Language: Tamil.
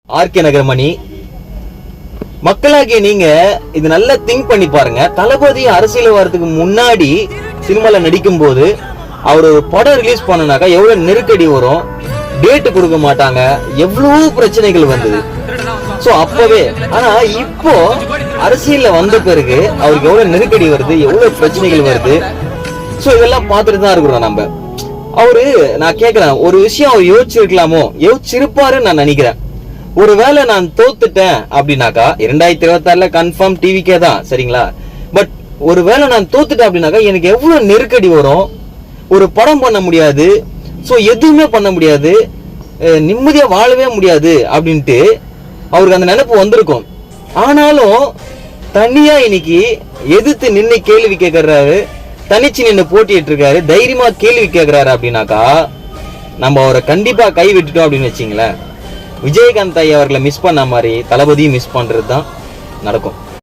ஆர்கே நகர்மணி, மக்களாகிய நீங்க இது நல்லா திங்க் பண்ணி பாருங்க. தளபதி அரசியல் வரதுக்கு முன்னாடி சினிமால நடிக்கும் போது அவர் ஒரு படம் ரிலீஸ் பண்ணனாக்கா எவ்வளவு நெருக்கடி வரும், டேட் கொடுக்க மாட்டாங்க, எவ்வளவு பிரச்சனைகள் வந்தது. சோ அப்பவே ஆனா இப்போ அரசியல்ல வந்த பிறகு அவருக்கு எவ்வளவு நெருக்கடி வருது, எவ்வளவு பிரச்சனைகள் வருது. சோ இதெல்லாம் பார்த்துட்டு தான் இருக்கிறோம் நம்ம. அவரு நான் கேக்குறேன், ஒரு விஷயம் அவர் யோசிச்சிருக்கலாமோ, யோசிச்சிருப்பாருன்னு நான் நினைக்கிறேன். ஒருவேளை நான் தோத்துட்டேன் அப்படின்னாக்கா 2026 கன்ஃபார்ம் டிவிக்கே தான், சரிங்களா? பட் ஒருவேளை நான் தோத்துட்டேன் அப்படின்னாக்கா எனக்கு எவ்வளவு நெருக்கடி வரும், ஒரு படம் பண்ண முடியாது, சோ எதுவுமே பண்ண முடியாது, நிம்மதியா வாழவே முடியாது அப்படின்ட்டு அவருக்கு அந்த நினைப்பு வந்திருக்கும். ஆனாலும் தனியா இன்னைக்கு எதிர்த்து நின்று கேள்வி கேட்கறாரு, தனிச்சு நின்று போட்டிட்டு இருக்காரு, தைரியமா கேள்வி கேட்கிறாரு அப்படின்னாக்கா நம்ம அவரை கண்டிப்பா கை விட்டுட்டோம் அப்படின்னு வச்சிங்களேன். விஜயகாந்த் ஐயா அவர்களை மிஸ் பண்ண மாதிரி தளபதியும் மிஸ் பண்றது தான் நடக்கும்.